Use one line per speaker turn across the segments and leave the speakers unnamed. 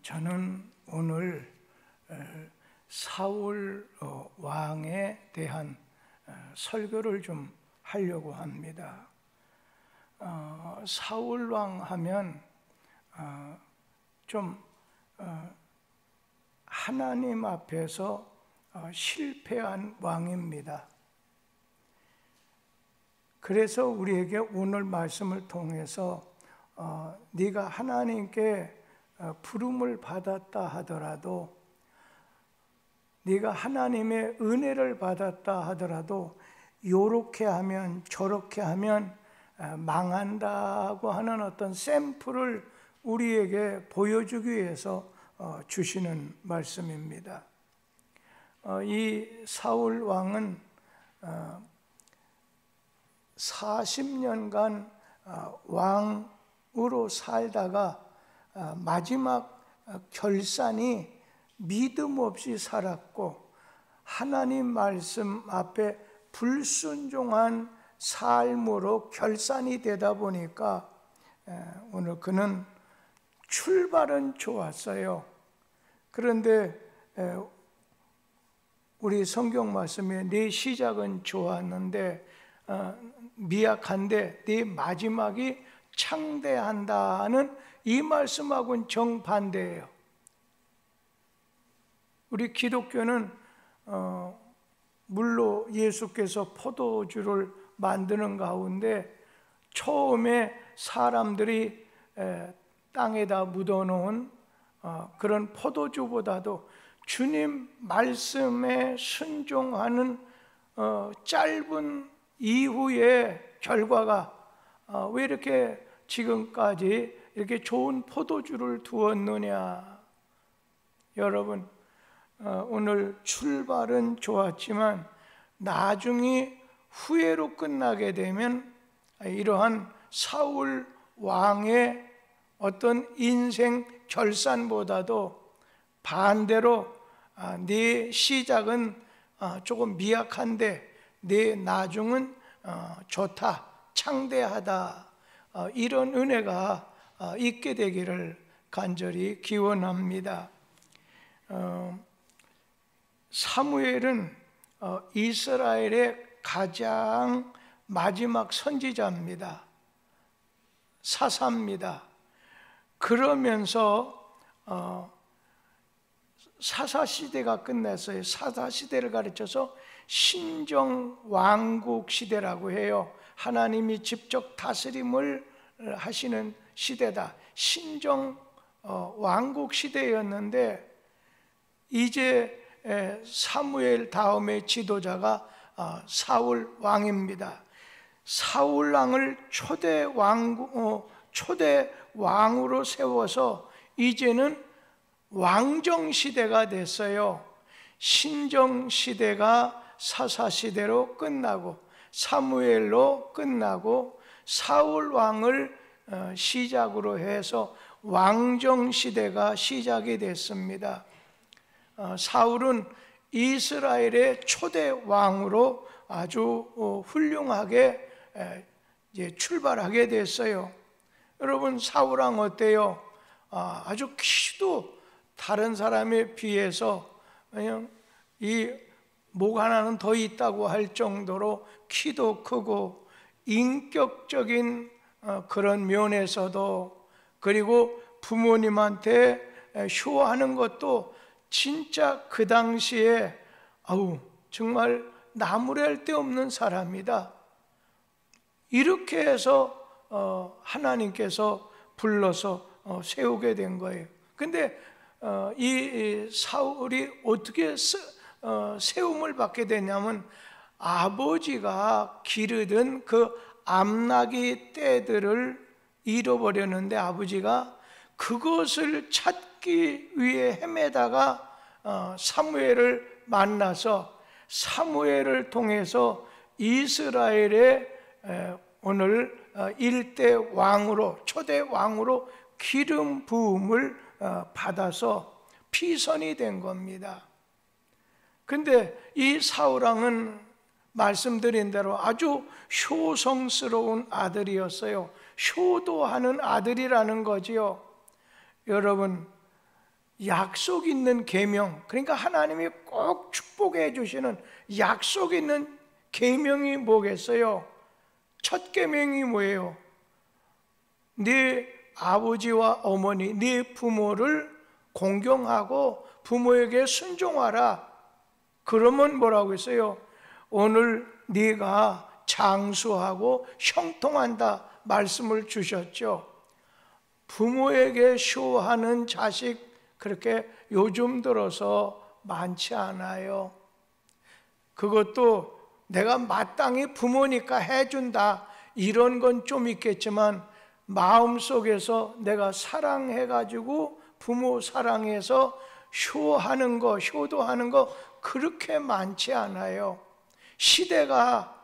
저는 오늘 사울 왕에 대한 설교를 좀 하려고 합니다. 사울 왕 하면 좀 하나님 앞에서 실패한 왕입니다. 그래서 우리에게 오늘 말씀을 통해서 네가 하나님께 부름을 받았다 하더라도, 네가 하나님의 은혜를 받았다 하더라도 요렇게 하면 저렇게 하면 망한다고 하는 어떤 샘플을 우리에게 보여주기 위해서 주시는 말씀입니다. 이 사울 왕은 40년간 왕으로 살다가 마지막 결산이 믿음 없이 살았고 하나님 말씀 앞에 불순종한 삶으로 결산이 되다 보니까 오늘 그는 출발은 좋았어요. 그런데 우리 성경 말씀에 네 시작은 좋았는데 미약한데 네 마지막이 창대한다는 이 말씀하고는 정반대예요. 우리 기독교는 물로 예수께서 포도주를 만드는 가운데 처음에 사람들이 땅에다 묻어놓은 그런 포도주보다도 주님 말씀에 순종하는 짧은 이후의 결과가 왜 이렇게 지금까지 이렇게 좋은 포도주를 두었느냐. 여러분, 오늘 출발은 좋았지만 나중이 후회로 끝나게 되면 이러한 사울 왕의 어떤 인생 결산보다도 반대로 네 시작은 조금 미약한데 네 나중은 좋다, 창대하다, 이런 은혜가 있게 되기를 간절히 기원합니다. 사무엘은 이스라엘의 가장 마지막 선지자입니다. 사사입니다. 그러면서 사사시대가 끝났어요. 사사시대를 가르쳐서 신정왕국 시대라고 해요. 하나님이 직접 다스림을 하시는 시대다. 신정왕국 시대였는데 이제 사무엘 다음의 지도자가 사울 왕입니다. 사울 왕을 초대 왕으로 세워서 이제는 왕정 시대가 됐어요. 신정 시대가 사사 시대로 끝나고 사무엘로 끝나고 사울 왕을 시작으로 해서 왕정 시대가 시작이 됐습니다. 사울은 이스라엘의 초대 왕으로 아주 훌륭하게 이제 출발하게 됐어요. 여러분, 사울 왕 어때요? 아주 키도 다른 사람에 비해서 그냥 이 목 하나는 더 있다고 할 정도로 키도 크고 인격적인 그런 면에서도, 그리고 부모님한테 쇼하는 것도 진짜 그 당시에 정말 나무랄 데 없는 사람이다. 이렇게 해서 하나님께서 불러서 세우게 된 거예요. 근데 이 사울이 어떻게 세움을 받게 되냐면 아버지가 기르던 그 암나귀 떼들을 잃어버렸는데 아버지가 그것을 찾기 위해 헤매다가 사무엘을 만나서 사무엘을 통해서 이스라엘의 오늘 일대 왕으로, 초대 왕으로 기름 부음을 받아서 피선이 된 겁니다. 근데 이 사울왕은 말씀드린 대로 아주 효성스러운 아들이었어요. 효도하는 아들이라는 거지요. 여러분, 약속 있는 계명, 그러니까 하나님이 꼭 축복해 주시는 약속 있는 계명이 뭐겠어요? 첫 계명이 뭐예요? 네 아버지와 어머니, 네 부모를 공경하고 부모에게 순종하라. 그러면 뭐라고 했어요? 오늘 네가 장수하고 형통한다 말씀을 주셨죠. 부모에게 쇼하는 자식 그렇게 요즘 들어서 많지 않아요. 그것도 내가 마땅히 부모니까 해준다 이런 건 좀 있겠지만 마음속에서 내가 사랑해가지고 부모 사랑해서 효하는 거, 효도하는 거 그렇게 많지 않아요. 시대가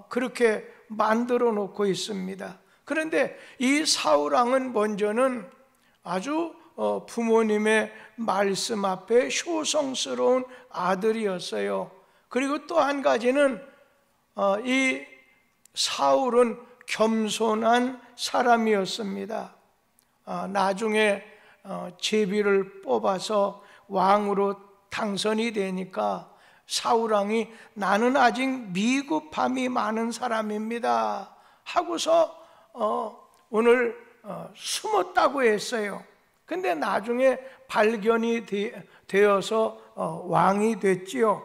그렇게 만들어 놓고 있습니다. 그런데 이 사울왕은 먼저는 아주 부모님의 말씀 앞에 효성스러운 아들이었어요. 그리고 또 한 가지는 이 사울은 겸손한 사람이었습니다. 나중에 제비를 뽑아서 왕으로 당선이 되니까 사울왕이 나는 아직 미흡함이 많은 사람입니다 하고서 오늘 숨었다고 했어요. 근데 나중에 발견이 되어서 왕이 됐지요.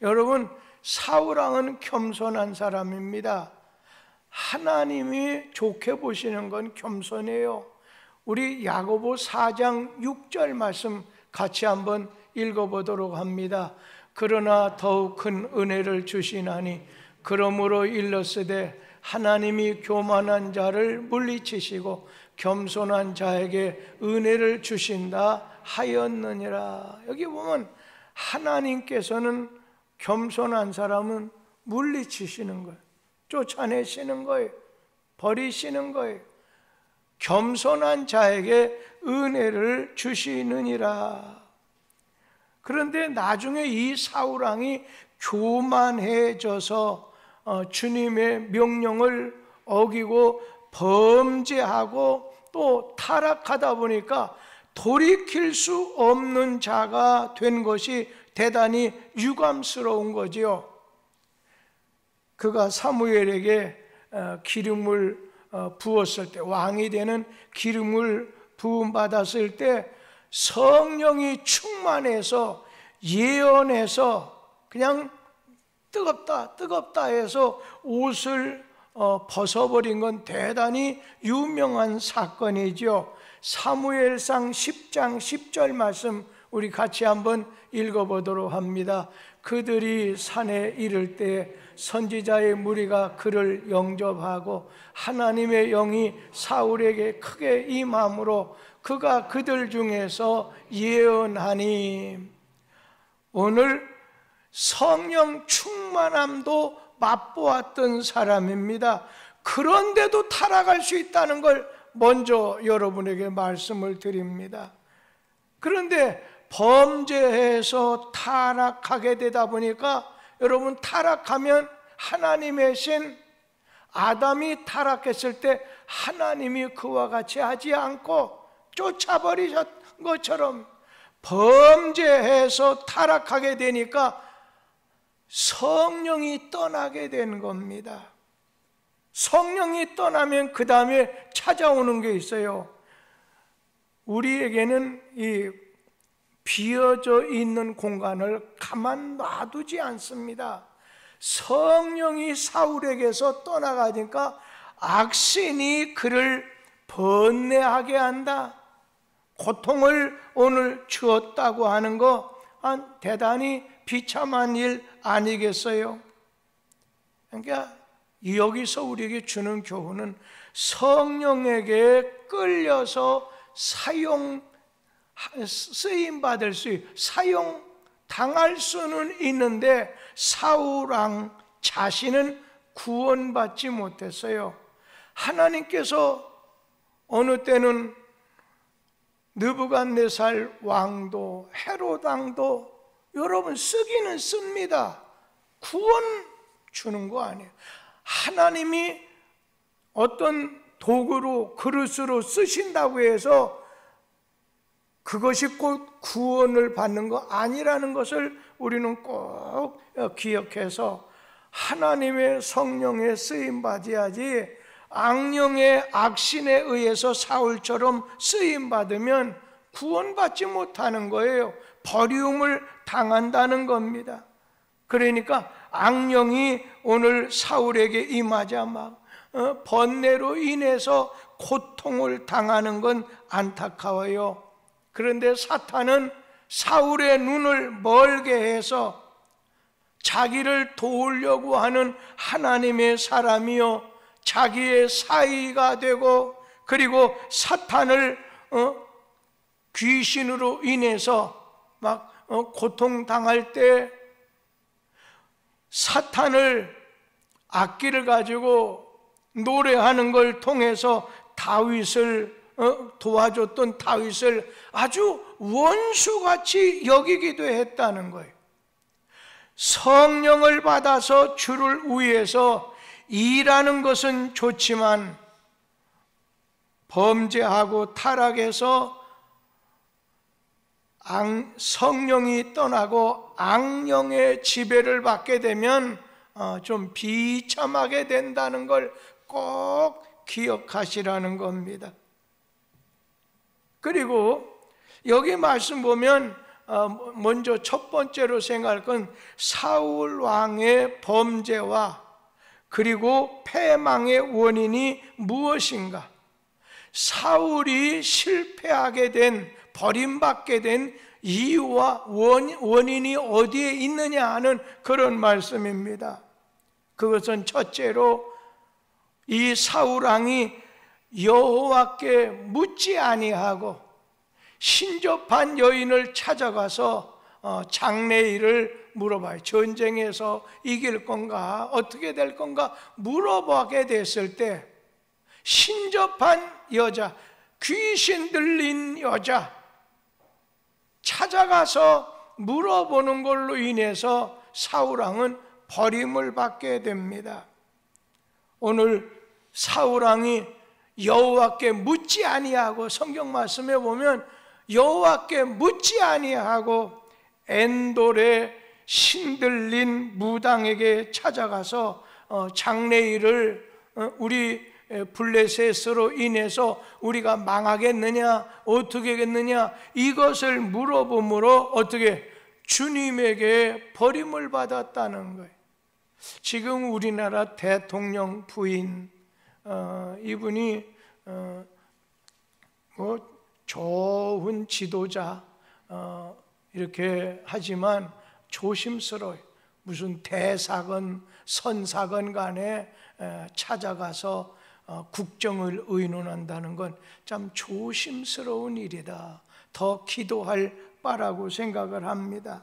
여러분, 사울왕은 겸손한 사람입니다. 하나님이 좋게 보시는 건 겸손해요. 우리 야고보 4장 6절 말씀 같이 한번 읽어보도록 합니다. 그러나 더욱 큰 은혜를 주시나니 그러므로 일렀으되 하나님이 교만한 자를 물리치시고 겸손한 자에게 은혜를 주신다 하였느니라. 여기 보면 하나님께서는 겸손한 사람은 물리치시는 거예요. 쫓아내시는 거예요. 버리시는 거예요. 겸손한 자에게 은혜를 주시느니라. 그런데 나중에 이 사울왕이 교만해져서 주님의 명령을 어기고 범죄하고 또 타락하다 보니까 돌이킬 수 없는 자가 된 것이 대단히 유감스러운 거지요. 그가 사무엘에게 기름을 부었을 때, 왕이 되는 기름을 부음받았을 때 성령이 충만해서 예언해서 그냥 뜨겁다 해서 옷을 벗어버린 건 대단히 유명한 사건이죠. 사무엘상 10장 10절 말씀 우리 같이 한번 읽어보도록 합니다. 그들이 산에 이를 때 선지자의 무리가 그를 영접하고 하나님의 영이 사울에게 크게 임함으로 그가 그들 중에서 예언하니. 오늘 성령 충만함도 맛보았던 사람입니다. 그런데도 타락할 수 있다는 걸 먼저 여러분에게 말씀을 드립니다. 그런데 범죄해서 타락하게 되다 보니까 여러분, 타락하면 하나님의 신 아담이 타락했을 때 하나님이 그와 같이 하지 않고 쫓아버리셨 것처럼 범죄해서 타락하게 되니까 성령이 떠나게 된 겁니다. 성령이 떠나면 그 다음에 찾아오는 게 있어요. 우리에게는 이 비어져 있는 공간을 가만 놔두지 않습니다. 성령이 사울에게서 떠나가니까 악신이 그를 번뇌하게 한다. 고통을 오늘 주었다고 하는 거 대단히 비참한 일 아니겠어요? 그러니까 여기서 우리에게 주는 교훈은 성령에게 끌려서 쓰임받을 수, 사용당할 수는 있는데 사울왕 자신은 구원받지 못했어요. 하나님께서 어느 때는 느부갓네살 왕도 헤롯 왕도 여러분 쓰기는 씁니다. 구원 주는 거 아니에요. 하나님이 어떤 도구로 그릇으로 쓰신다고 해서 그것이 곧 구원을 받는 거 아니라는 것을 우리는 꼭 기억해서 하나님의 성령에 쓰임 받아야지, 악령의 악신에 의해서 사울처럼 쓰임 받으면 구원받지 못하는 거예요. 버림을 당한다는 겁니다. 그러니까 악령이 오늘 사울에게 임하자 막 번뇌로 인해서 고통을 당하는 건 안타까워요. 그런데 사탄은 사울의 눈을 멀게 해서 자기를 도우려고 하는 하나님의 사람이요, 자기의 사이가 되고, 그리고 사탄을 귀신으로 인해서 막 고통당할 때 사탄을 악기를 가지고 노래하는 걸 통해서 다윗을 도와줬던 다윗을 아주 원수같이 여기기도 했다는 거예요. 성령을 받아서 주를 위해서 일하는 것은 좋지만 범죄하고 타락해서 성령이 떠나고 악령의 지배를 받게 되면 좀 비참하게 된다는 걸 꼭 기억하시라는 겁니다. 그리고 여기 말씀 보면 먼저 첫 번째로 생각할 건 사울 왕의 범죄와 그리고 패망의 원인이 무엇인가? 사울이 실패하게 된, 버림받게 된 이유와 원인이 어디에 있느냐 하는 그런 말씀입니다. 그것은 첫째로 이 사울 왕이 여호와께 묻지 아니하고 신접한 여인을 찾아가서 장래일을 물어봐요. 전쟁에서 이길 건가, 어떻게 될 건가 물어보게 됐을 때 신접한 여자, 귀신 들린 여자 찾아가서 물어보는 걸로 인해서 사울 왕은 버림을 받게 됩니다. 오늘 사울 왕이 여호와께 묻지 아니하고, 성경 말씀에 보면 여호와께 묻지 아니하고 엔돌의 신들린 무당에게 찾아가서 장래일을 우리 블레셋으로 인해서 우리가 망하겠느냐, 어떻게 하겠느냐, 이것을 물어보므로 어떻게 주님에게 버림을 받았다는 거예요. 지금 우리나라 대통령 부인 이분이 좋은 지도자 이렇게 하지만 조심스러워요. 무슨 대사건 선사건 간에 찾아가서 국정을 의논한다는 건 참 조심스러운 일이다. 더 기도할 바라고 생각을 합니다.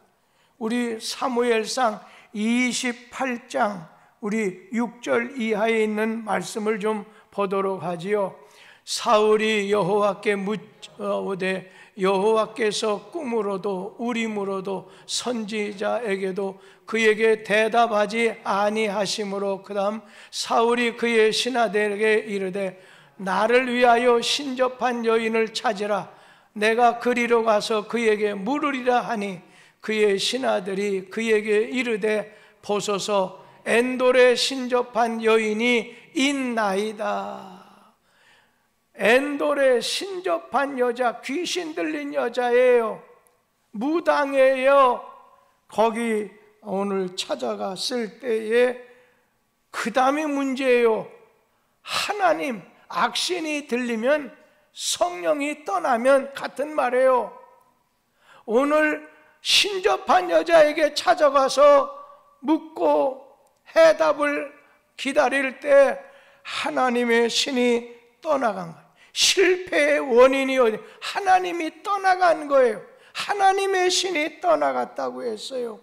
우리 사무엘상 28장 우리 6절 이하에 있는 말씀을 좀 보도록 하지요. 사울이 여호와께 묻되 여호와께서 꿈으로도 우림으로도 선지자에게도 그에게 대답하지 아니하심으로, 그 다음 사울이 그의 신하들에게 이르되 나를 위하여 신접한 여인을 찾으라, 내가 그리로 가서 그에게 물으리라 하니 그의 신하들이 그에게 이르되 보소서 엔돌에 신접한 여인이 있나이다. 엔돌에 신접한 여자, 귀신 들린 여자예요. 무당이에요. 거기 오늘 찾아갔을 때에 그 다음에 문제예요. 하나님, 악신이 들리면, 성령이 떠나면 같은 말이에요. 오늘 신접한 여자에게 찾아가서 묻고 해답을 기다릴 때 하나님의 신이 떠나간 거예요. 실패의 원인이 어디? 하나님이 떠나간 거예요. 하나님의 신이 떠나갔다고 했어요.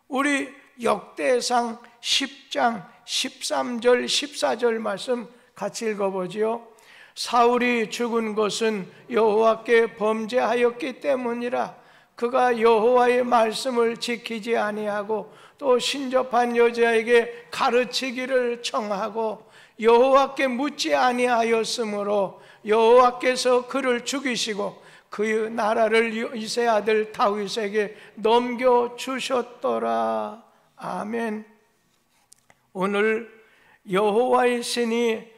우리 역대상 10장 13절 14절 말씀 같이 읽어보지요. 사울이 죽은 것은 여호와께 범죄하였기 때문이라. 그가 여호와의 말씀을 지키지 아니하고 또 신접한 여자에게 가르치기를 청하고 여호와께 묻지 아니하였으므로 여호와께서 그를 죽이시고 그 나라를 이세 아들 다윗에게 넘겨주셨더라. 아멘. 오늘 여호와의 신이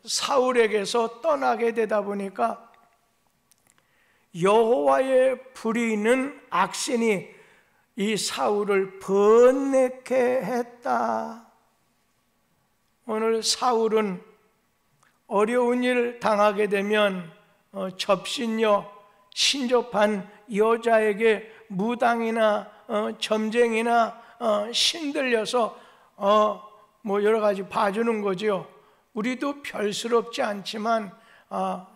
사울에게서 떠나게 되다 보니까 여호와의 불이 있는 악신이 이 사울을 번뇌케 했다. 오늘 사울은 어려운 일 당하게 되면 접신여, 신접한 여자에게 무당이나 점쟁이나 신들려서 뭐 여러 가지 봐주는 거죠. 우리도 별스럽지 않지만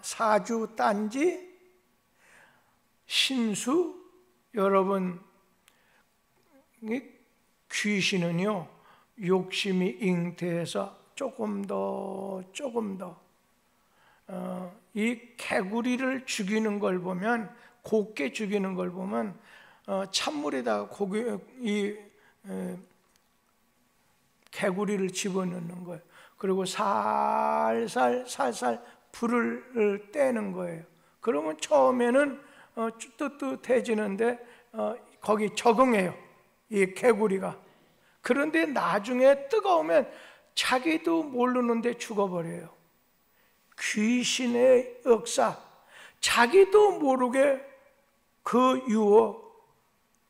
사주, 딴지, 신수, 여러분, 귀신은요 욕심이 잉태해서 조금 더 이 개구리를 죽이는 걸 보면, 곱게 죽이는 걸 보면 찬물에다가 개구리를 집어넣는 거예요. 그리고 살살 불을 떼는 거예요. 그러면 처음에는 뜨뜻해지는데 거기 적응해요, 이 개구리가. 그런데 나중에 뜨거우면 자기도 모르는데 죽어버려요. 귀신의 역사, 자기도 모르게 그 유혹,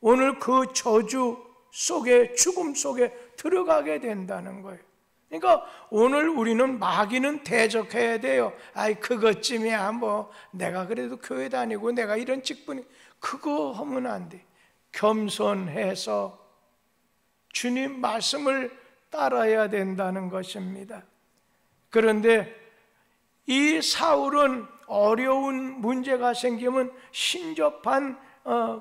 오늘 그 저주 속에, 죽음 속에 들어가게 된다는 거예요. 그러니까 오늘 우리는 마귀는 대적해야 돼요. 아이 그것쯤이야, 뭐 내가 그래도 교회 다니고 내가 이런 직분이, 그거 하면 안 돼. 겸손해서 주님 말씀을 따라야 된다는 것입니다. 그런데 이 사울은 어려운 문제가 생기면 신접한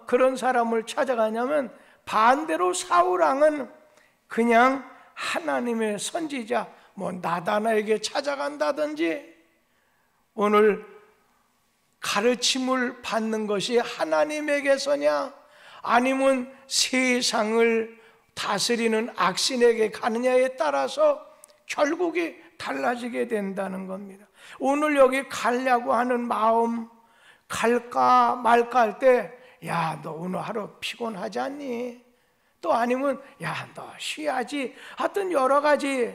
그런 사람을 찾아가냐면, 반대로 사울왕은 그냥 하나님의 선지자, 뭐 나다나에게 찾아간다든지, 오늘 가르침을 받는 것이 하나님에게서냐 아니면 세상을 다스리는 악신에게 가느냐에 따라서 결국이 달라지게 된다는 겁니다. 오늘 여기 가려고 하는 마음, 갈까 말까 할 때, 야, 너 오늘 하루 피곤하지 않니? 또 아니면 야, 너 쉬어야지. 하여튼 여러 가지,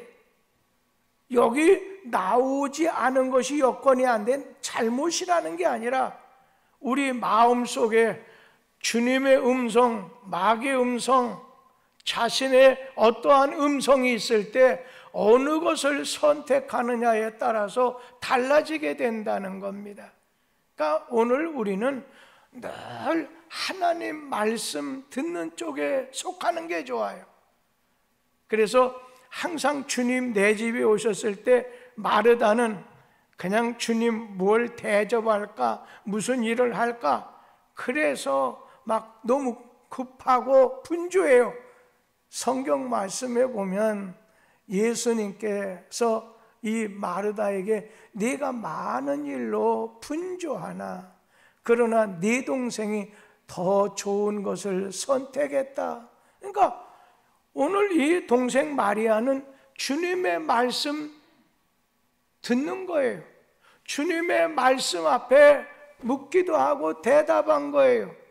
여기 나오지 않은 것이 여건이 안 된 잘못이라는 게 아니라 우리 마음속에 주님의 음성, 마귀의 음성, 자신의 어떠한 음성이 있을 때 어느 것을 선택하느냐에 따라서 달라지게 된다는 겁니다. 그러니까 오늘 우리는 늘 하나님 말씀 듣는 쪽에 속하는 게 좋아요. 그래서 항상 주님 내 집에 오셨을 때 마르다는 그냥 주님 뭘 대접할까, 무슨 일을 할까, 그래서 막 너무 급하고 분주해요. 성경 말씀에 보면 예수님께서 이 마르다에게 네가 많은 일로 분주하나 그러나 네 동생이 더 좋은 것을 선택했다. 그러니까 오늘 이 동생 마리아는 주님의 말씀 듣는 거예요. 주님의 말씀 앞에 묻기도 하고 대답한 거예요.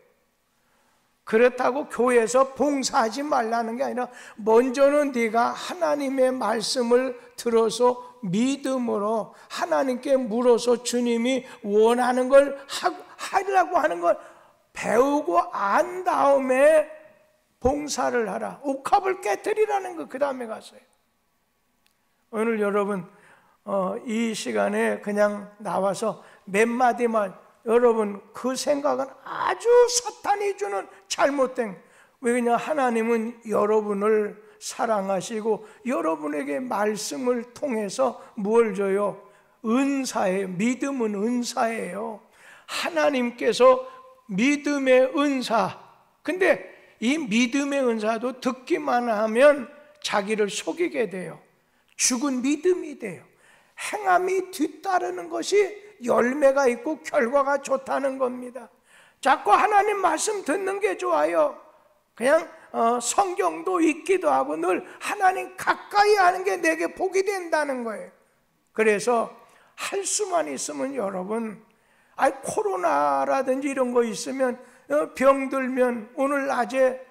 그렇다고 교회에서 봉사하지 말라는 게 아니라 먼저는 네가 하나님의 말씀을 들어서 믿음으로 하나님께 물어서 주님이 원하는 걸 하려고 하는 걸 배우고 안 다음에 봉사를 하라. 옥합을 깨뜨리라는 거 그 다음에 가서요. 오늘 여러분 이 시간에 그냥 나와서 몇 마디만, 여러분 그 생각은 아주 사탄이 주는 잘못된, 왜냐 하나님은 여러분을 사랑하시고 여러분에게 말씀을 통해서 뭘 줘요? 은사예요. 믿음은 은사예요. 하나님께서 믿음의 은사, 근데 이 믿음의 은사도 듣기만 하면 자기를 속이게 돼요. 죽은 믿음이 돼요. 행함이 뒤따르는 것이 열매가 있고 결과가 좋다는 겁니다. 자꾸 하나님 말씀 듣는 게 좋아요. 그냥 성경도 읽기도 하고 늘 하나님 가까이 하는 게 내게 복이 된다는 거예요. 그래서 할 수만 있으면 여러분 코로나라든지 이런 거 있으면 병들면 오늘 낮에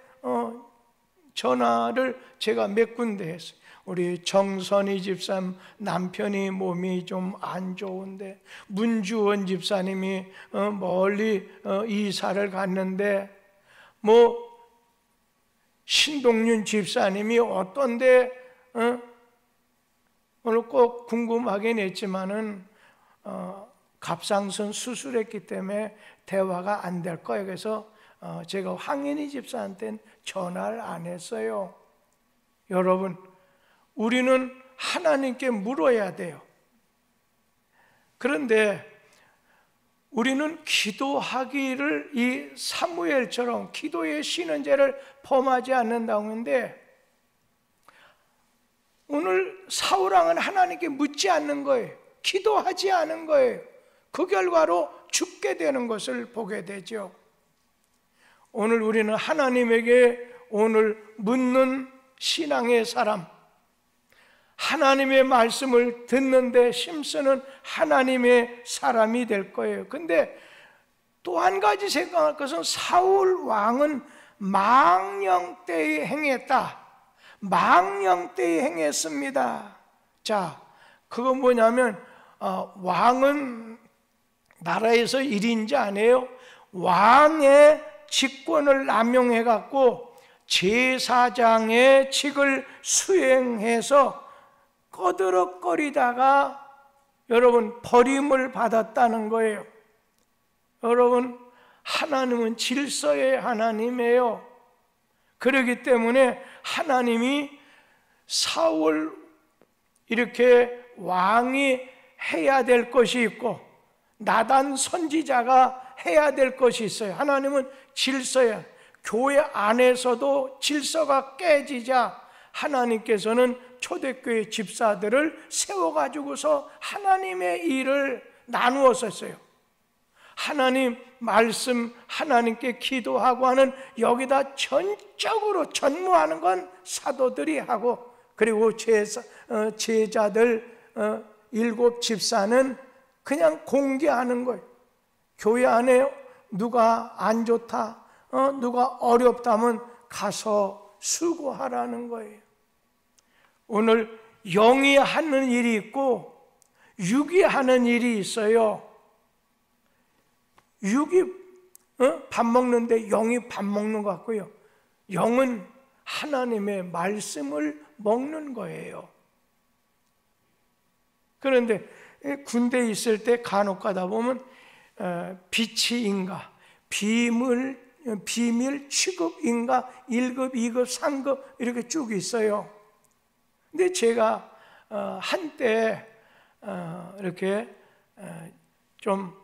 전화를 제가 몇 군데 했어요. 우리 정선희 집사님 남편이 몸이 좀 안 좋은데, 문주원 집사님이 멀리 이사를 갔는데, 신동윤 집사님이 어떤데 오늘 꼭 궁금하긴 했지만은 갑상선 수술했기 때문에 대화가 안 될 거예요. 그래서 제가 황인희 집사한테는 전화를 안 했어요. 여러분, 우리는 하나님께 물어야 돼요. 그런데 우리는 기도하기를 이 사무엘처럼 기도의 쉬는 죄를 범하지 않는다고 하는데, 오늘 사울왕은 하나님께 묻지 않는 거예요. 기도하지 않은 거예요. 그 결과로 죽게 되는 것을 보게 되죠. 오늘 우리는 하나님에게 오늘 묻는 신앙의 사람, 하나님의 말씀을 듣는데 힘쓰는 하나님의 사람이 될 거예요. 근데 또 한 가지 생각할 것은 사울 왕은 망령 때에 행했다. 망령 때에 행했습니다. 자, 그건 뭐냐면 왕은 나라에서 1인자 아니에요. 왕의 직권을 남용해 갖고 제사장의 직을 수행해서 꺼드럭거리다가 여러분 버림을 받았다는 거예요. 여러분, 하나님은 질서의 하나님이에요. 그렇기 때문에 하나님이 사울 이렇게 왕이 해야 될 것이 있고 나단 선지자가 해야 될 것이 있어요. 하나님은 질서야. 교회 안에서도 질서가 깨지자 하나님께서는 초대교회 집사들을 세워가지고서 하나님의 일을 나누어서 했어요. 하나님 말씀, 하나님께 기도하고 하는 여기다 전적으로 전무하는 건 사도들이 하고, 그리고 제자들 7 집사는 그냥 공개하는 거예요. 교회 안에 누가 안 좋다, 누가 어렵다면 가서 수고하라는 거예요. 오늘 영이 하는 일이 있고 육이 하는 일이 있어요. 육이 밥 먹는데 영이 밥 먹는 것 같고요, 영은 하나님의 말씀을 먹는 거예요. 그런데 군대에 있을 때 간혹 가다 보면 비치인가, 비밀 취급인가, 1급, 2급, 3급 이렇게 쭉 있어요. 근데 제가 한때 이렇게 좀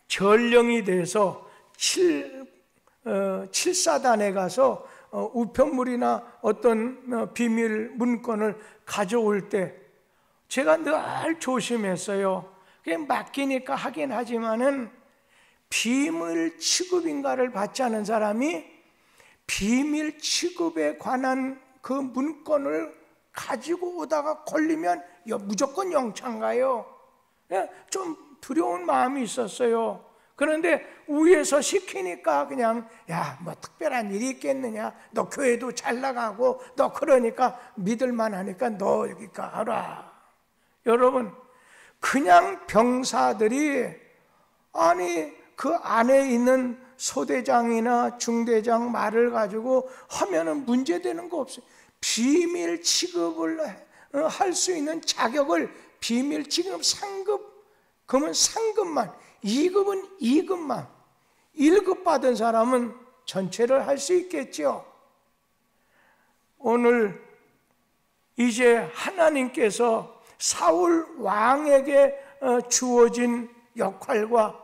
전령이 돼서 7사단에 가서 우편물이나 어떤 비밀 문건을 가져올 때 제가 늘 조심했어요. 그냥 맡기니까 하긴 하지만은 비밀 취급인가를 받지 않은 사람이 비밀 취급에 관한 그 문건을 가지고 오다가 걸리면 무조건 영창 가요. 좀 두려운 마음이 있었어요. 그런데 위에서 시키니까 그냥 뭐 특별한 일이 있겠느냐, 너 교회도 잘 나가고 너 그러니까 믿을만 하니까 너 여기 가라. 여러분, 그냥 병사들이 아니 그 안에 있는 소대장이나 중대장 말을 가지고 하면은 문제되는 거 없어요. 비밀 취급을 할 수 있는 자격을 비밀 취급 상급, 그러면 상급만, 2급은 2급만, 1급 받은 사람은 전체를 할 수 있겠죠. 오늘 이제 하나님께서 사울 왕에게 주어진 역할과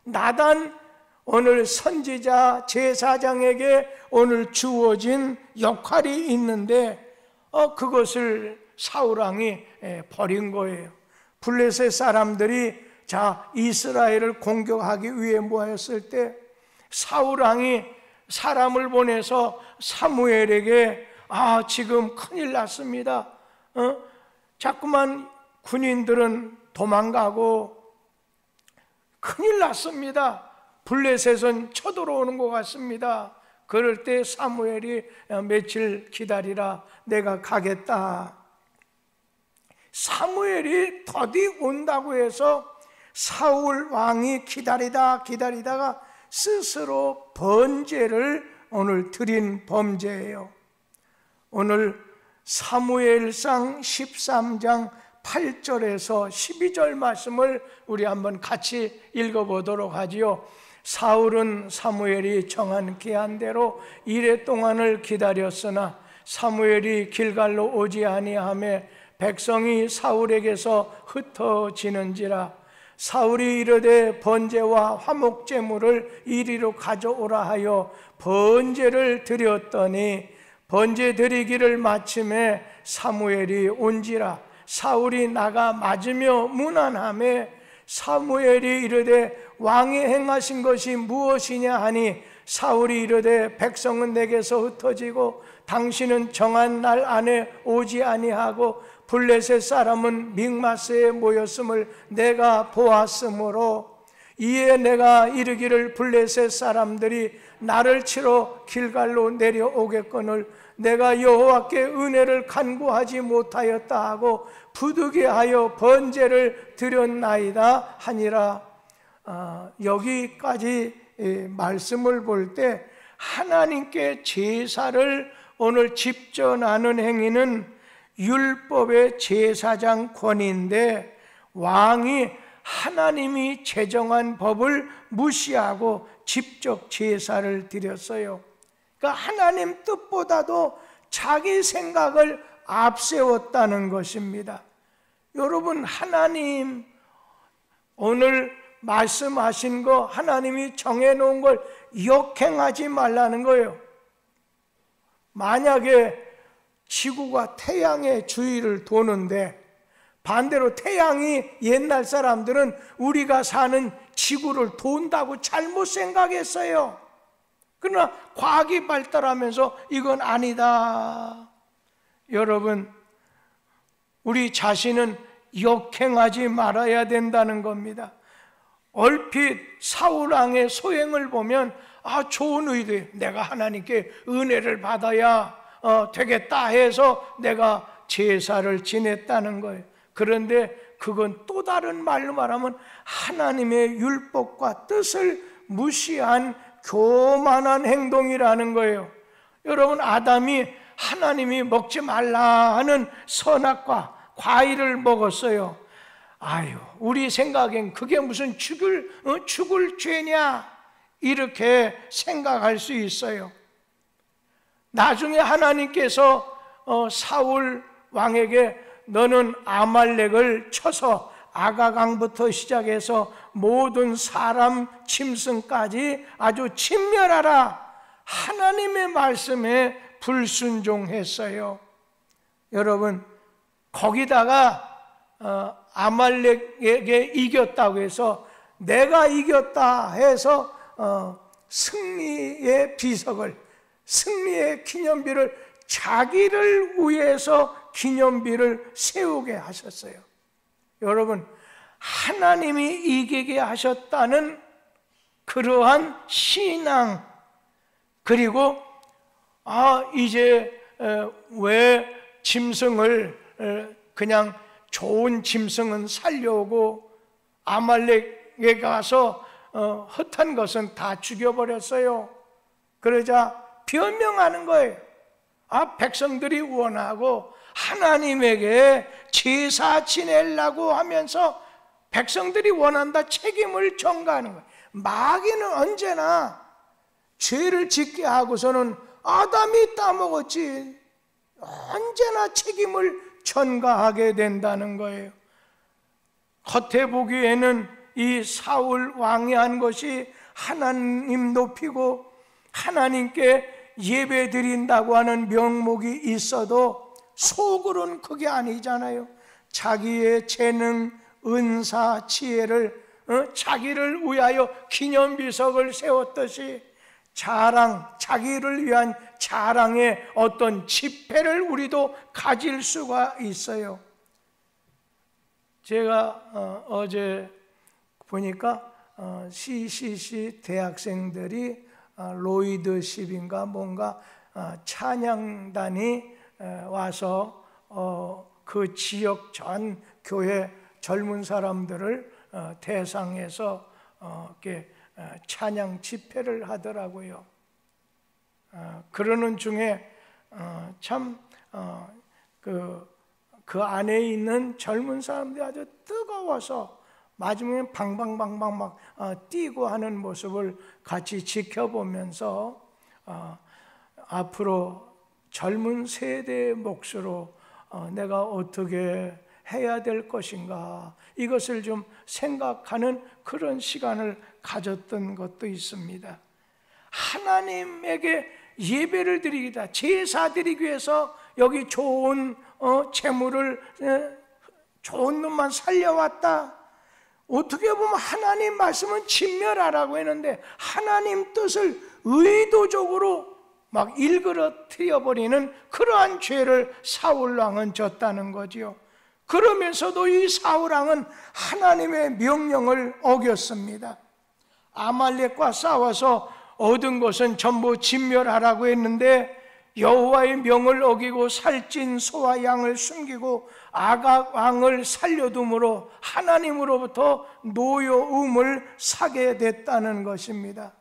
나단 오늘 선지자 제사장에게 오늘 주어진 역할이 있는데 그것을 사울 왕이 버린 거예요. 블레셋 사람들이 이스라엘을 공격하기 위해 모였을 때 사울 왕이 사람을 보내서 사무엘에게 지금 큰일 났습니다. 자꾸만 군인들은 도망가고 큰일 났습니다. 블레셋은 쳐들어오는 것 같습니다. 그럴 때 사무엘이 며칠 기다리라, 내가 가겠다. 사무엘이 더디 온다고 해서 사울 왕이 기다리다가 스스로 번제를 오늘 드린 범죄예요. 오늘 사무엘상 13장 8절에서 12절 말씀을 우리 한번 같이 읽어보도록 하지요. 사울은 사무엘이 정한 기한대로 이레 동안을 기다렸으나 사무엘이 길갈로 오지 아니하며 백성이 사울에게서 흩어지는지라. 사울이 이르되 번제와 화목제물을 이리로 가져오라 하여 번제를 드렸더니 번제 드리기를 마침에 사무엘이 온지라. 사울이 나가 맞으며 문안하며 사무엘이 이르되 왕이 행하신 것이 무엇이냐 하니 사울이 이르되 백성은 내게서 흩어지고 당신은 정한 날 안에 오지 아니하고 블레셋 사람은 믹마스에 모였음을 내가 보았으므로 이에 내가 이르기를 블레셋 사람들이 나를 치러 길갈로 내려오겠거늘 내가 여호와께 은혜를 간구하지 못하였다 하고 부득이하여 번제를 드렸나이다 하니라. 여기까지 말씀을 볼 때 하나님께 제사를 오늘 집전하는 행위는 율법의 제사장 권위인데 왕이 하나님이 제정한 법을 무시하고 직접 제사를 드렸어요. 그러니까 하나님 뜻보다도 자기 생각을 앞세웠다는 것입니다. 여러분, 하나님 오늘 말씀하신 거, 하나님이 정해놓은 걸 역행하지 말라는 거예요. 만약에 지구가 태양의 주위를 도는데 반대로 태양이, 옛날 사람들은 우리가 사는 지구를 돈다고 잘못 생각했어요. 그러나 과학이 발달하면서 이건 아니다. 여러분, 우리 자신은 역행하지 말아야 된다는 겁니다. 얼핏 사울왕의 소행을 보면 좋은 의도에 내가 하나님께 은혜를 받아야 되겠다 해서 내가 제사를 지냈다는 거예요. 그런데 그건 또 다른 말로 말하면 하나님의 율법과 뜻을 무시한 교만한 행동이라는 거예요. 여러분, 아담이 하나님이 먹지 말라 하는 선악과 과일을 먹었어요. 우리 생각엔 그게 무슨 죽을 죄냐 이렇게 생각할 수 있어요. 나중에 하나님께서 사울 왕에게 너는 아말렉을 쳐서 아가강부터 시작해서 모든 사람 짐승까지 아주 진멸하라, 하나님의 말씀에 불순종했어요. 여러분, 거기다가 아말렉에게 이겼다고 해서 내가 이겼다 해서 승리의 비석을, 승리의 기념비를 자기를 위해서 기념비를 세우게 하셨어요. 여러분, 하나님이 이기게 하셨다는 그러한 신앙, 그리고 이제 왜 짐승을 그냥 좋은 짐승은 살려오고 아말렉에 가서 헛한 것은 다 죽여버렸어요. 그러자 변명하는 거예요. 백성들이 원하고 하나님에게 제사 지내려고 하면서 백성들이 원한다 책임을 전가하는 거예요. 마귀는 언제나 죄를 짓게 하고서는 아담이 따먹었지, 언제나 책임을 전가하게 된다는 거예요. 겉에 보기에는 이 사울 왕이 한 것이 하나님 높이고 하나님께 예배 드린다고 하는 명목이 있어도 속으로는 그게 아니잖아요. 자기의 재능, 은사, 지혜를 자기를 위하여 기념비석을 세웠듯이 자기를 위한 자랑의 어떤 지폐를 우리도 가질 수가 있어요. 제가 어제 보니까 CCC 대학생들이 로이드십인가 뭔가 찬양단이 와서 그 지역 전 교회 젊은 사람들을 대상해서 이렇게 찬양 집회를 하더라고요. 그러는 중에 참 그 안에 있는 젊은 사람들이 아주 뜨거워서 마지막에 방방방방 막 뛰고 하는 모습을 같이 지켜보면서 앞으로 젊은 세대의 몫으로 내가 어떻게 해야 될 것인가, 이것을 좀 생각하는 그런 시간을 가졌던 것도 있습니다. 하나님에게 예배를 드리기다, 제사 드리기 위해서 여기 좋은 재물을 좋은 놈만 살려왔다. 어떻게 보면 하나님 말씀은 진멸하라고 했는데 하나님 뜻을 의도적으로 막 일그러뜨려 버리는 그러한 죄를 사울왕은 졌다는 거지요. 그러면서도 이 사울왕은 하나님의 명령을 어겼습니다. 아말렉과 싸워서 얻은 것은 전부 진멸하라고 했는데 여호와의 명을 어기고 살찐 소와 양을 숨기고 아각 왕을 살려둠으로 하나님으로부터 노여움을 사게 됐다는 것입니다.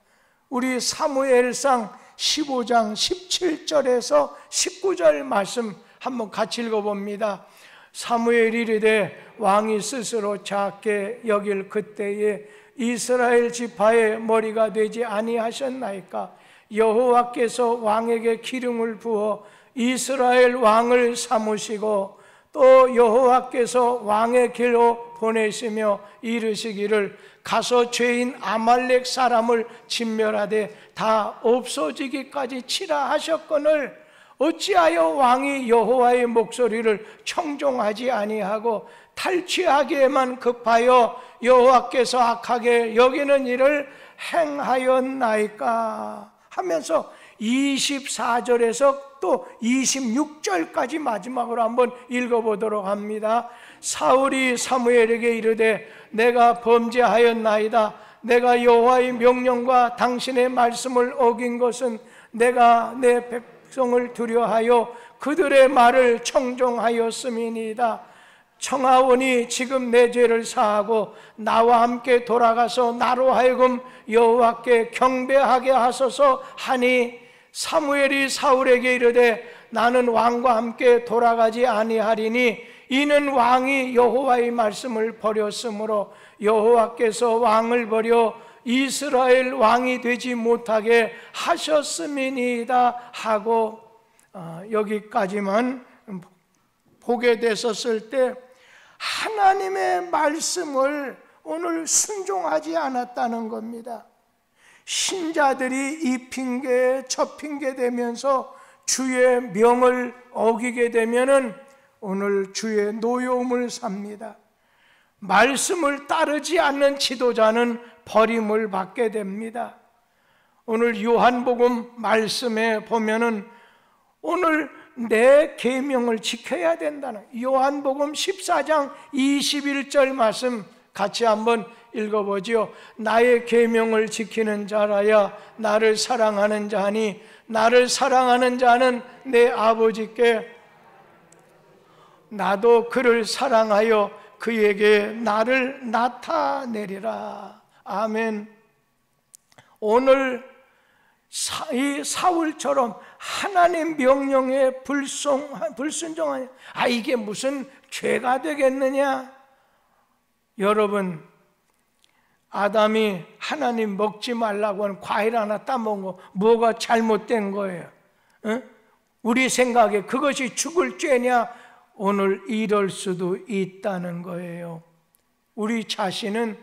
우리 사무엘상 15장 17절에서 19절 말씀 한번 같이 읽어봅니다. 사무엘이 이르되 왕이 스스로 작게 여길 그때에 이스라엘 지파의 머리가 되지 아니하셨나이까? 여호와께서 왕에게 기름을 부어 이스라엘 왕을 삼으시고 또 여호와께서 왕의 길로 보내시며 이르시기를 가서 죄인 아말렉 사람을 진멸하되 다 없어지기까지 치라 하셨거늘 어찌하여 왕이 여호와의 목소리를 청종하지 아니하고 탈취하기에만 급하여 여호와께서 악하게 여기는 일을 행하였나이까? 하면서 24절에서 또 26절까지 마지막으로 한번 읽어보도록 합니다. 사울이 사무엘에게 이르되 내가 범죄하였나이다. 내가 여호와의 명령과 당신의 말씀을 어긴 것은 내가 내 백성을 두려하여 그들의 말을 청종하였음이니이다. 청하오니 지금 내 죄를 사하고 나와 함께 돌아가서 나로 하여금 여호와께 경배하게 하소서 하니 사무엘이 사울에게 이르되 나는 왕과 함께 돌아가지 아니하리니 이는 왕이 여호와의 말씀을 버렸으므로 여호와께서 왕을 버려 이스라엘 왕이 되지 못하게 하셨음이니이다 하고 여기까지만 보게 됐었을 때 하나님의 말씀을 오늘 순종하지 않았다는 겁니다. 신자들이 이 핑계 저 핑계 대면서 주의 명을 어기게 되면은 오늘 주의 노여움을 삽니다. 말씀을 따르지 않는 지도자는 버림을 받게 됩니다. 오늘 요한복음 말씀에 보면은 오늘 내 계명을 지켜야 된다는 요한복음 14장 21절 말씀 같이 한번 읽어보지요. 나의 계명을 지키는 자라야 나를 사랑하는 자니 나를 사랑하는 자는 내 아버지께 나도 그를 사랑하여 그에게 나를 나타내리라. 아멘. 오늘 이 사울처럼 하나님 명령에 불순종하냐? 이게 무슨 죄가 되겠느냐? 여러분, 아담이 하나님 먹지 말라고 하는 과일 하나 따먹은 거 뭐가 잘못된 거예요? 우리 생각에 그것이 죽을 죄냐? 오늘 이럴 수도 있다는 거예요. 우리 자신은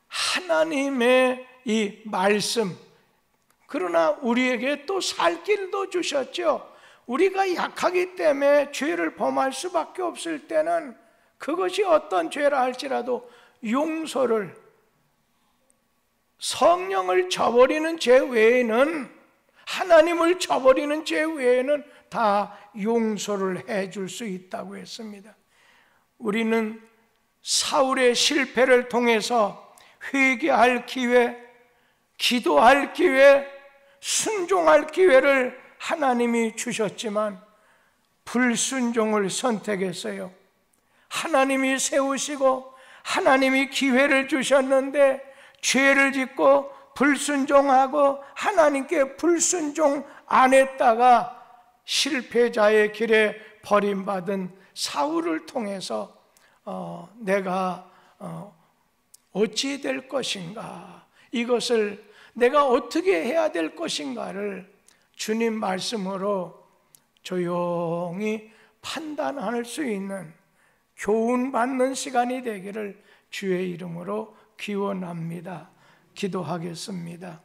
하나님의 이 말씀, 그러나 우리에게 또 살 길도 주셨죠. 우리가 약하기 때문에 죄를 범할 수밖에 없을 때는 그것이 어떤 죄라 할지라도 용서를, 성령을 저버리는 죄 외에는, 하나님을 저버리는 죄 외에는 다 용서를 해줄 수 있다고 했습니다. 우리는 사울의 실패를 통해서 회개할 기회, 기도할 기회, 순종할 기회를 하나님이 주셨지만 불순종을 선택했어요. 하나님이 세우시고 하나님이 기회를 주셨는데 죄를 짓고 불순종하고 하나님께 불순종 안 했다가 실패자의 길에 버림받은 사울을 통해서 내가 어찌 될 것인가, 이것을 내가 어떻게 해야 될 것인가를 주님 말씀으로 조용히 판단할 수 있는 교훈받는 시간이 되기를 주의 이름으로 기원합니다. 기도하겠습니다.